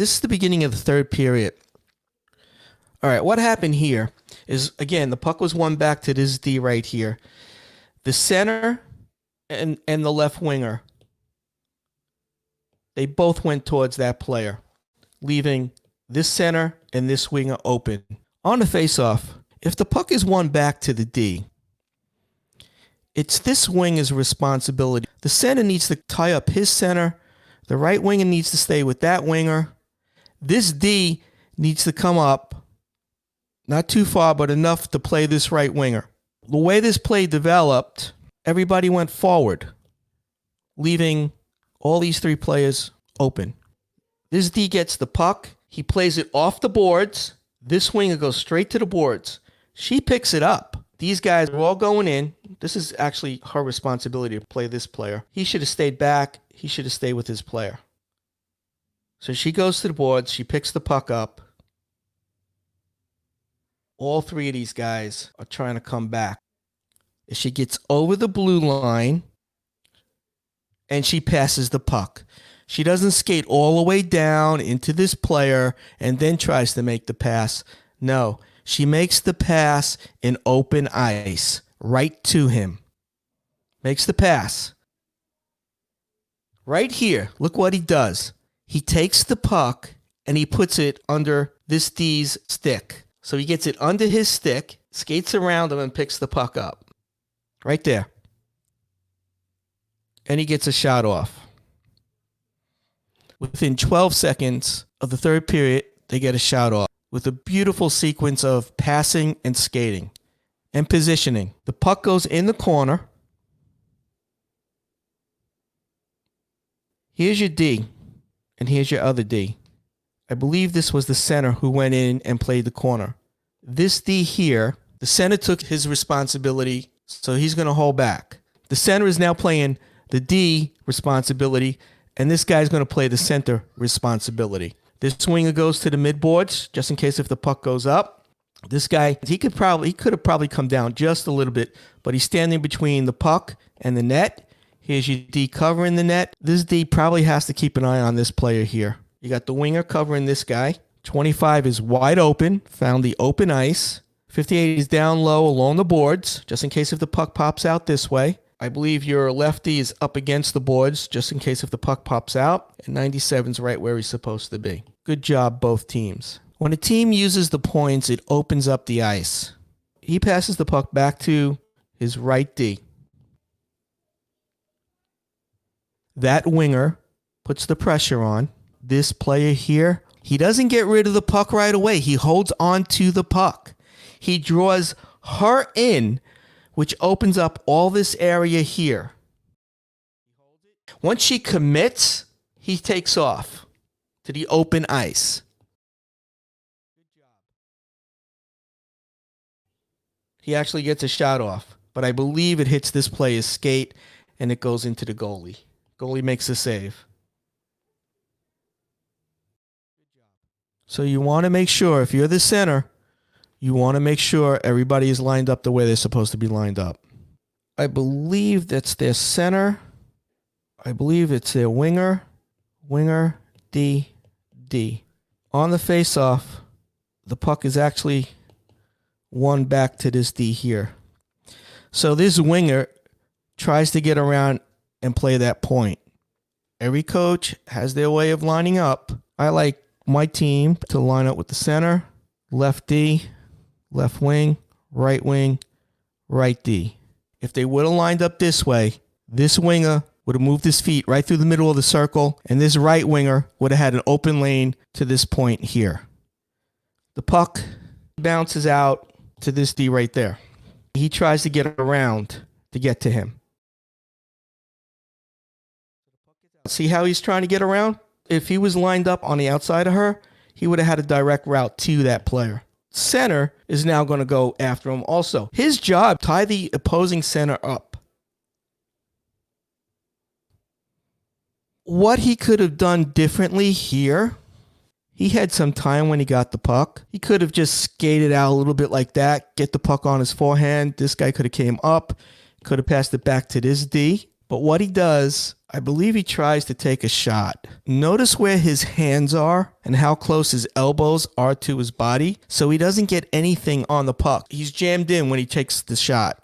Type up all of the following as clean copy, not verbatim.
this is the beginning of the third period. All right, what happened here is, again, the puck was won back to this D right here. The center and the left winger, they both went towards that player, leaving this center and this winger open. On the faceoff, if the puck is won back to the D, it's this winger's responsibility. The center needs to tie up his center. The right winger needs to stay with that winger. This D needs to come up, not too far, but enough to play this right winger. The way this play developed, everybody went forward, leaving all these three players open. This D gets the puck. He plays it off the boards. This winger goes straight to the boards. She picks it up. These guys are all going in. This is actually her responsibility to play this player. He should have stayed back. He should have stayed with his player. So she goes to the boards. She picks the puck up. All three of these guys are trying to come back. She gets over the blue line and she passes the puck. She doesn't skate all the way down into this player and then tries to make the pass. No, she makes the pass in open ice, right to him. Makes the pass. Right here, look what he does. He takes the puck and he puts it under this D's stick. So he gets it under his stick, skates around him, and picks the puck up. Right there. And he gets a shot off. Within 12 seconds of the third period, they get a shot off with a beautiful sequence of passing and skating and positioning. The puck goes in the corner. Here's your D, and here's your other D. I believe this was the center who went in and played the corner. This D here, the center took his responsibility, so he's going to hold back. The center is now playing the D responsibility, and this guy's going to play the center responsibility. This winger goes to the midboards, just in case if the puck goes up. This guy, he could have probably come down just a little bit, but he's standing between the puck and the net. Here's your D covering the net. This D probably has to keep an eye on this player here. You got the winger covering this guy. 25 is wide open, found the open ice. 58 is down low along the boards, just in case if the puck pops out this way. I believe your lefty is up against the boards, just in case if the puck pops out. And 97 is right where he's supposed to be. Good job, both teams. When a team uses the points, it opens up the ice. He passes the puck back to his right D. That winger puts the pressure on. This player here, he doesn't get rid of the puck right away. He holds on to the puck. He draws her in, which opens up all this area here. Once she commits, he takes off to the open ice. He actually gets a shot off, but I believe it hits this player's skate and it goes into the goalie. Goalie makes a save. So you want to make sure, if you're the center, you want to make sure everybody is lined up the way they're supposed to be lined up. I believe that's their center. I believe it's their winger. Winger, D, D. On the face-off, the puck is actually won back to this D here. So this winger tries to get around and play that point. Every coach has their way of lining up. I like my team to line up with the center, left D, left wing, right D. If they would have lined up this way, this winger would have moved his feet right through the middle of the circle, and this right winger would have had an open lane to this point here. The puck bounces out to this D right there. He tries to get around to get to him. See how he's trying to get around? If he was lined up on the outside of her, he would have had a direct route to that player. Center is now going to go after him also. His job, tie the opposing center up. What he could have done differently here, he had some time when he got the puck. He could have just skated out a little bit like that, get the puck on his forehand. This guy could have came up, could have passed it back to this D. But what he does, I believe he tries to take a shot. Notice where his hands are and how close his elbows are to his body, so he doesn't get anything on the puck. He's jammed in when he takes the shot.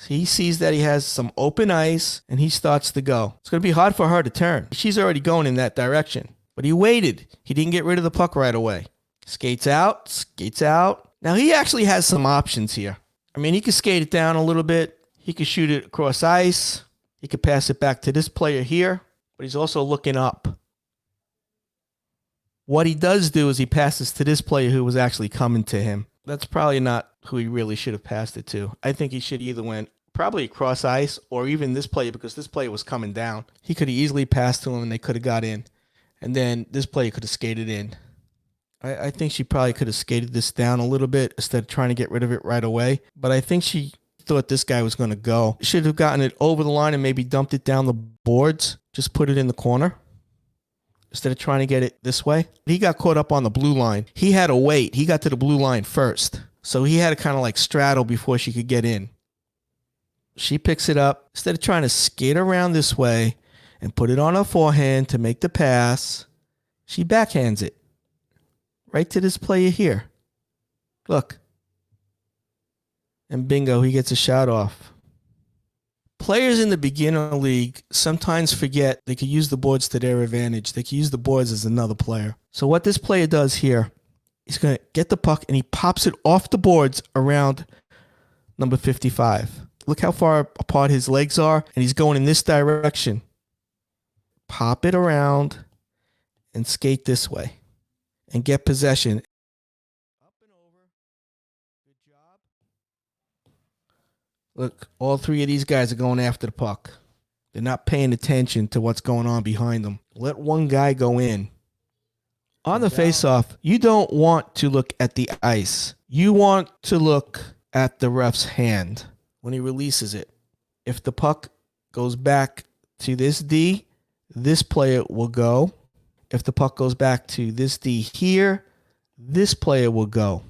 He sees that he has some open ice, and he starts to go. It's going to be hard for her to turn. She's already going in that direction. But he waited. He didn't get rid of the puck right away. Skates out, skates out. Now, he actually has some options here. I mean, he could skate it down a little bit. He could shoot it across ice. He could pass it back to this player here. But he's also looking up. What he does do is he passes to this player who was actually coming to him. That's probably not who he really should have passed it to. I think he should either went probably across ice or even this player, because this player was coming down. He could have easily passed to him and they could have got in. And then this player could have skated in. I think she probably could have skated this down a little bit instead of trying to get rid of it right away. But I think she thought this guy was going to go. Should have gotten it over the line and maybe dumped it down the boards. Just put it in the corner instead of trying to get it this way. He got caught up on the blue line. He had to wait. He got to the blue line first. So he had to kind of like straddle before she could get in. She picks it up. Instead of trying to skate around this way and put it on her forehand to make the pass, she backhands it right to this player here. Look. And bingo, he gets a shot off. Players in the beginner league sometimes forget they could use the boards to their advantage. They could use the boards as another player. So what this player does here, he's going to get the puck and he pops it off the boards around number 55. Look how far apart his legs are, and he's going in this direction. Pop it around and skate this way and get possession. Up and over. Good job. Look, all three of these guys are going after the puck. They're not paying attention to what's going on behind them. Let one guy go in. On the face-off, you don't want to look at the ice. You want to look at the ref's hand when he releases it. If the puck goes back to this D, this player will go. If the puck goes back to this D here, this player will go.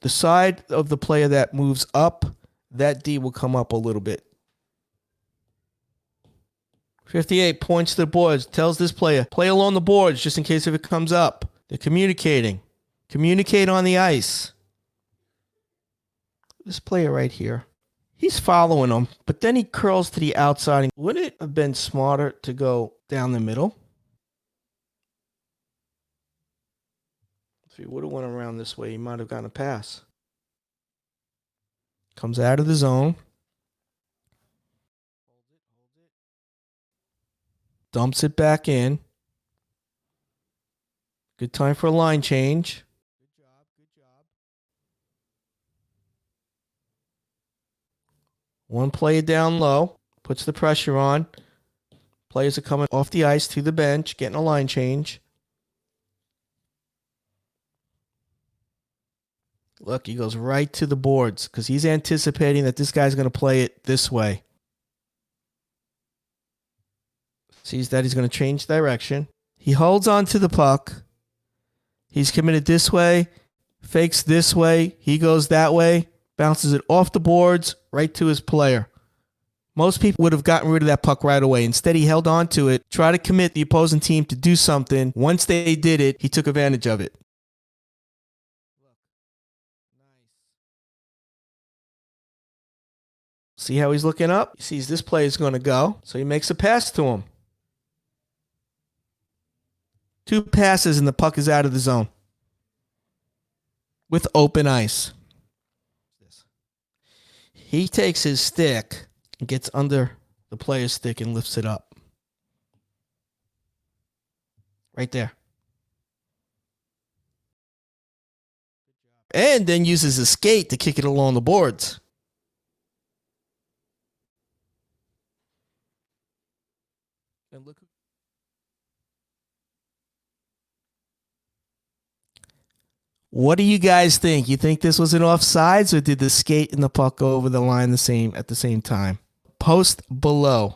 The side of the player that moves up, that D will come up a little bit. 58 points to the boards, tells this player, play along the boards just in case if it comes up. They're communicating. Communicate on the ice. This player right here, he's following him, but then he curls to the outside. Wouldn't it have been smarter to go down the middle? If he would have went around this way, he might have gotten a pass. Comes out of the zone. Dumps it back in. Good time for a line change. Good job, good job. One player down low. Puts the pressure on. Players are coming off the ice to the bench, getting a line change. Look, he goes right to the boards because he's anticipating that this guy's going to play it this way. Sees that he's going to change direction. He holds on to the puck. He's committed this way, fakes this way. He goes that way, bounces it off the boards right to his player. Most people would have gotten rid of that puck right away. Instead, he held on to it, tried to commit the opposing team to do something. Once they did it, he took advantage of it. See how he's looking up? He sees this play is going to go, so he makes a pass to him. 2 passes and the puck is out of the zone with open ice. He takes his stick and gets under the player's stick and lifts it up. Right there. And then uses his skate to kick it along the boards. And look. What do you guys think? You think this was an offsides, or did the skate and the puck go over the line at the same time? Post below.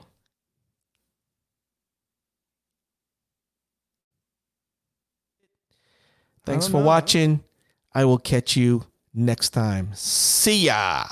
Thanks for watching. I will catch you next time. See ya.